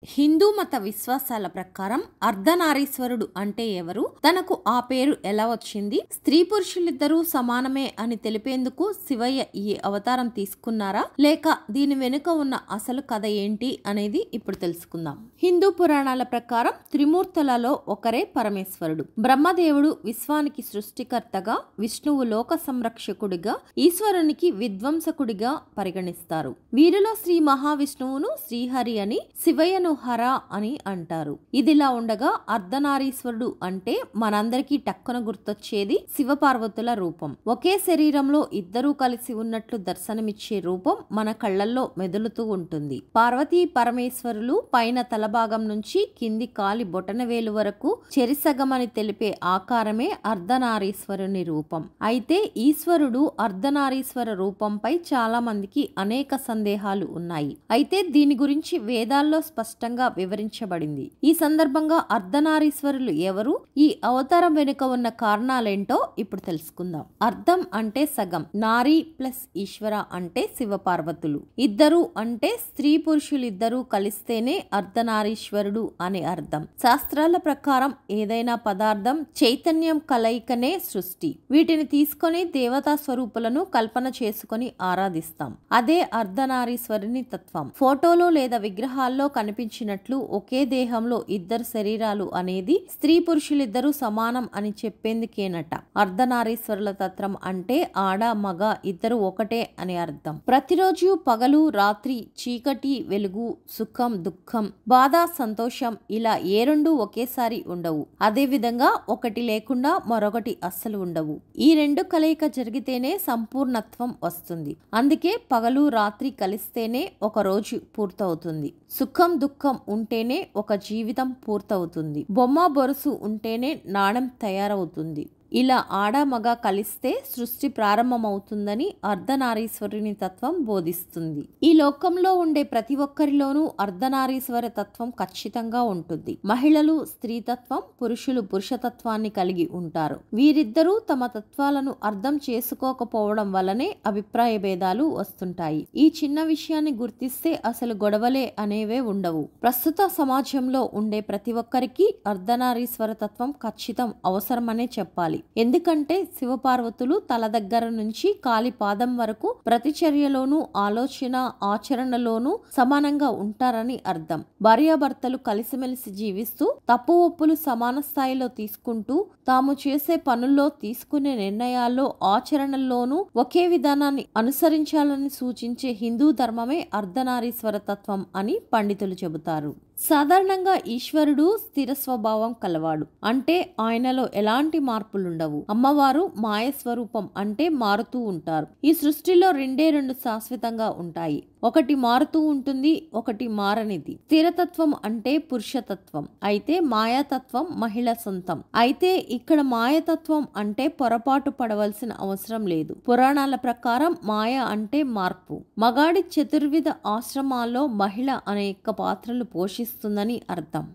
హిందూ మత విశ్వాసాల ప్రకారం అర్ధనారీశ్వరుడు అంటే ఎవరు, తనకు ఆ పేరు ఎలా వచ్చింది, స్త్రీ పురుషులిద్దరూ సమానమే అని తెలిపేందుకు శివయ్య ఈ అవతారం తీసుకున్నారా, లేక దీని వెనుక ఉన్న అసలు కథ ఏంటి అనేది ఇప్పుడు తెలుసుకుందాం. హిందూ పురాణాల ప్రకారం త్రిమూర్తులలో ఒకరే పరమేశ్వరుడు. బ్రహ్మదేవుడు విశ్వానికి సృష్టికర్తగా, విష్ణువు లోక సంరక్షకుడిగా, ఈశ్వరునికి విధ్వంసకుడిగా పరిగణిస్తారు. వీరిలో శ్రీ మహావిష్ణువును శ్రీహరి అని, శివయ్యను హర అని అంటారు. ఇదిలా ఉండగా అర్ధనారీశ్వరుడు అంటే మనందరికీ టక్కున గుర్తొచ్చేది శివపార్వతుల రూపం. ఒకే శరీరంలో ఇద్దరూ కలిసి ఉన్నట్లు దర్శనమిచ్చే రూపం మన కళ్లల్లో మెదులుతూ ఉంటుంది. పార్వతీ పరమేశ్వరులు పైన తలభాగం నుంచి కింది కాలి బొటనవేలు వరకు చెరిసగమని తెలిపే ఆకారమే అర్ధనారీశ్వరుని రూపం. అయితే ఈశ్వరుడు అర్ధనారీశ్వర రూపంపై చాలా మందికి అనేక సందేహాలు ఉన్నాయి. అయితే దీని గురించి వేదాల్లో స్పష్టంగా వివరించబడింది. ఈ సందర్భంగా అర్ధనారీశ్వరులు ఎవరు, ఈ అవతారం వెనుక ఉన్న కారణాలేంటో ఇప్పుడు తెలుసుకుందాం. అర్ధం అంటే సగం, నారీ ప్లస్ ఈశ్వర అంటే శివపార్వతులు, ఇద్దరు అంటే స్త్రీ పురుషులిద్దరూ కలిస్తేనే అర్ధనారీశ్వరుడు అనే అర్థం. శాస్త్రాల ప్రకారం ఏదైనా పదార్థం చైతన్యం కలయికనే సృష్టి. వీటిని తీసుకొని దేవతా స్వరూపులను కల్పన చేసుకొని ఆరాధిస్తాం. అదే అర్ధనారీశ్వరుని తత్వం. ఫోటోలో లేదా విగ్రహాల్లో కనిపించినట్లు ఒకే దేహంలో ఇద్దరు శరీరాలు అనేది స్త్రీ పురుషులిద్దరూ సమానం అని చెప్పేందుకేనట. అర్ధనారీశ్వరుల తత్వం అంటే ఆడ మగ ఇద్దరు ఒకటే అని అర్థం. ప్రతిరోజు పగలు రాత్రి, చీకటి వెలుగు, సుఖం దుఃఖం, బాధ సంతోషం ఇలా ఏ రెండు ఒకేసారి ఉండవు. అదే విధంగా ఒకటి లేకుండా మరొకటి అస్సలు ఉండవు. ఈ రెండు కలయిక జరిగితేనే సంపూర్ణత్వం వస్తుంది. అందుకే పగలు రాత్రి కలిస్తేనే ఒక రోజు పూర్తవుతుంది. సుఖం దుఃఖం ఉంటేనే ఒక జీవితం పూర్తవుతుంది. బొమ్మ బొరుసు ఉంటేనే నాణెం తయారవుతుంది. ఇలా ఆడ మగ కలిస్తే సృష్టి ప్రారంభమవుతుందని అర్ధనారీశ్వరుని తత్వం బోధిస్తుంది. ఈ లోకంలో ఉండే ప్రతి ఒక్కరిలోనూ అర్ధనారీశ్వర తత్వం ఖచ్చితంగా ఉంటుంది. మహిళలు స్త్రీతత్వం, పురుషులు పురుషతత్వాన్ని కలిగి ఉంటారు. వీరిద్దరూ తమ తత్వాలను అర్థం చేసుకోకపోవడం వల్లనే అభిప్రాయ భేదాలు వస్తుంటాయి. ఈ చిన్న విషయాన్ని గుర్తిస్తే అసలు గొడవలే అనేవే ఉండవు. ప్రస్తుత సమాజంలో ఉండే ప్రతి ఒక్కరికి అర్ధనారీశ్వర తత్వం ఖచ్చితం అవసరమనే చెప్పాలి. ఎందుకంటే శివపార్వతులు తల దగ్గర నుంచి కాలి పాదం వరకు ప్రతి చర్యలోనూ, ఆలోచన ఆచరణలోనూ సమానంగా ఉంటారని అర్థం. భార్యాభర్తలు కలిసిమెలిసి జీవిస్తూ తప్పు ఒప్పులు సమాన స్థాయిలో తీసుకుంటూ తాము చేసే పనుల్లో, తీసుకునే నిర్ణయాల్లో, ఆచరణల్లోనూ ఒకే విధానాన్ని అనుసరించాలని సూచించే హిందూ ధర్మమే అర్ధనారీశ్వర తత్వం అని పండితులు చెబుతారు. సాధారణంగా ఈశ్వరుడు స్థిర స్వభావం కలవాడు, అంటే ఆయనలో ఎలాంటి మార్పులుండవు. అమ్మవారు మాయ స్వరూపం, అంటే మారుతూ ఉంటారు. ఈ సృష్టిలో రెండే రెండు శాశ్వతంగా ఉంటాయి. ఒకటి మారుతూ ఉంటుంది, ఒకటి మారనిది. స్థిరతత్వం అంటే పురుషతత్వం, అయితే మాయాతత్వం మహిళ సొంతం. అయితే ఇక్కడ మాయతత్వం అంటే పొరపాటు పడవలసిన అవసరం లేదు. పురాణాల ప్రకారం మాయ అంటే మార్పు. మగాడి చతుర్విధ ఆశ్రమాల్లో మహిళ అనేక పాత్రలు పోషిస్తుందని అర్థం.